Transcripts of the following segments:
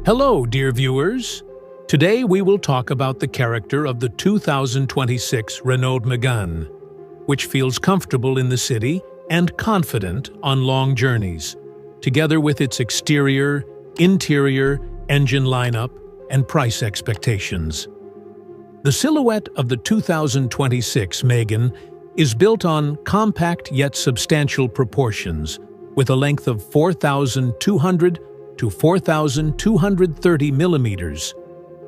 Hello, dear viewers. Today we will talk about the character of the 2026 Renault Megane, which feels comfortable in the city and confident on long journeys, together with its exterior, interior, engine lineup, and price expectations. The silhouette of the 2026 Megane is built on compact yet substantial proportions, with a length of 4,200 to 4,230 millimeters,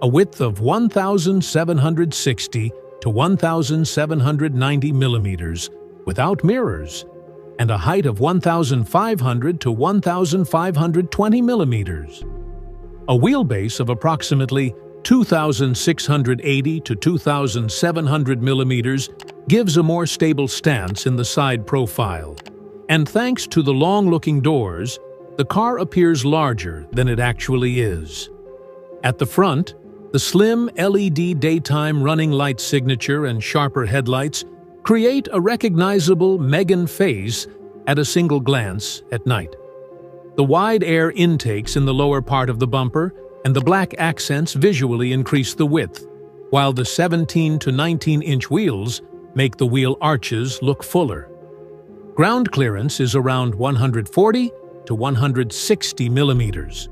a width of 1,760 to 1,790 millimeters without mirrors, and a height of 1,500 to 1,520 millimeters. A wheelbase of approximately 2,680 to 2,700 millimeters gives a more stable stance in the side profile, and thanks to the long-looking doors, the car appears larger than it actually is. At the front, the slim LED daytime running light signature and sharper headlights create a recognizable Megane face at a single glance at night. The wide air intakes in the lower part of the bumper and the black accents visually increase the width, while the 17 to 19-inch wheels make the wheel arches look fuller. Ground clearance is around 140 to 160 millimeters,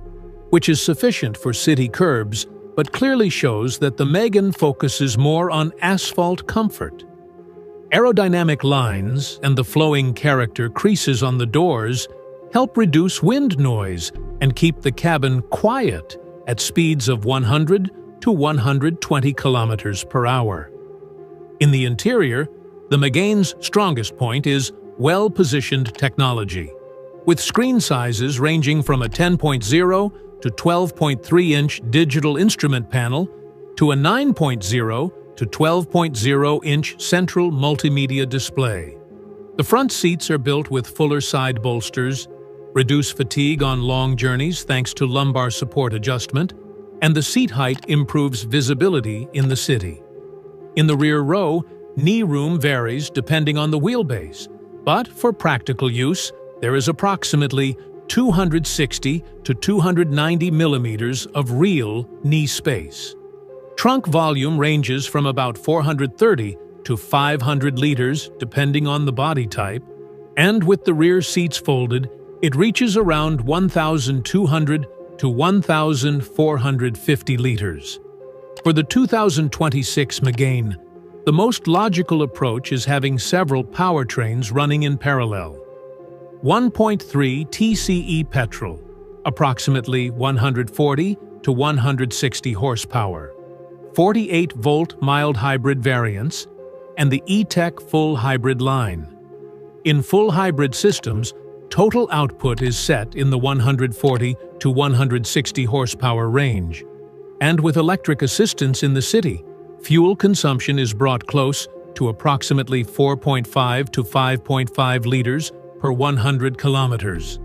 which is sufficient for city curbs, but clearly shows that the Megane focuses more on asphalt comfort. Aerodynamic lines and the flowing character creases on the doors help reduce wind noise and keep the cabin quiet at speeds of 100 to 120 kilometers per hour. In the interior, the Megane's strongest point is well-positioned technology, with screen sizes ranging from a 10.0 to 12.3-inch digital instrument panel to a 9.0 to 12.0-inch central multimedia display. The front seats are built with fuller side bolsters, reduce fatigue on long journeys thanks to lumbar support adjustment, and the seat height improves visibility in the city. In the rear row, knee room varies depending on the wheelbase, but for practical use, there is approximately 260 to 290 millimeters of real knee space. Trunk volume ranges from about 430 to 500 liters depending on the body type, and with the rear seats folded, it reaches around 1,200 to 1,450 liters. For the 2026 Megane, the most logical approach is having several powertrains running in parallel. 1.3 TCE petrol, approximately 140 to 160 horsepower, 48-volt mild hybrid variants, and the E-Tech full hybrid line. In full hybrid systems, total output is set in the 140 to 160 horsepower range, and with electric assistance in the city, fuel consumption is brought close to approximately 4.5 to 5.5 liters per 100 kilometers.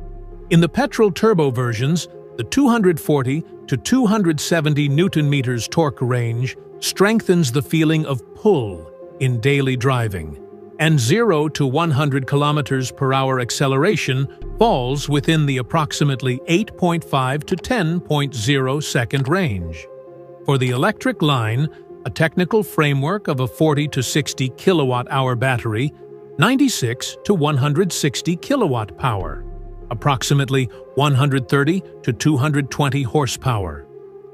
In the petrol turbo versions, the 240 to 270 Newton-meters torque range strengthens the feeling of pull in daily driving, and 0 to 100 kilometers per hour acceleration falls within the approximately 8.5 to 10.0 second range. For the electric line, a technical framework of a 40 to 60 kilowatt-hour battery, 96 to 160 kilowatt power, approximately 130 to 220 horsepower,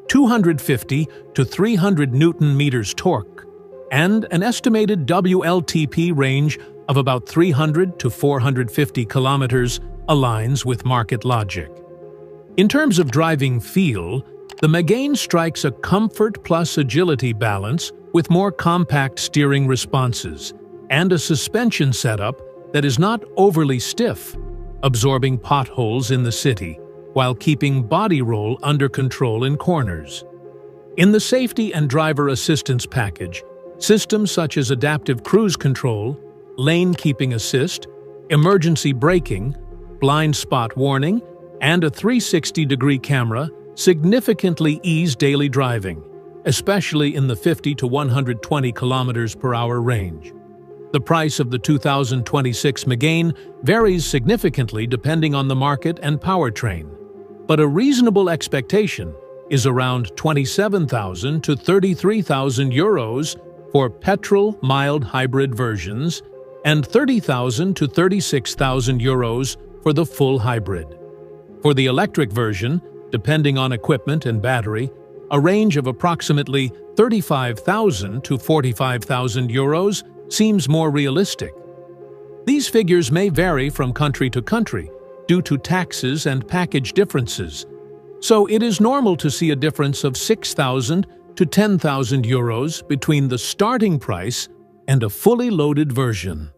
250 to 300 Newton-meters torque, and an estimated WLTP range of about 300 to 450 kilometers aligns with market logic. In terms of driving feel, the Megane strikes a comfort plus agility balance with more compact steering responses and a suspension setup that is not overly stiff, absorbing potholes in the city while keeping body roll under control in corners. In the safety and driver assistance package, systems such as adaptive cruise control, lane keeping assist, emergency braking, blind spot warning, and a 360-degree camera significantly ease daily driving, especially in the 50 to 120 kilometers per hour range. The price of the 2026 Megane varies significantly depending on the market and powertrain, but a reasonable expectation is around 27,000 to 33,000 euros for petrol mild hybrid versions and 30,000 to 36,000 euros for the full hybrid. For the electric version, depending on equipment and battery, a range of approximately 35,000 to 45,000 euros seems more realistic. These figures may vary from country to country due to taxes and package differences, so it is normal to see a difference of 6,000 to 10,000 euros between the starting price and a fully loaded version.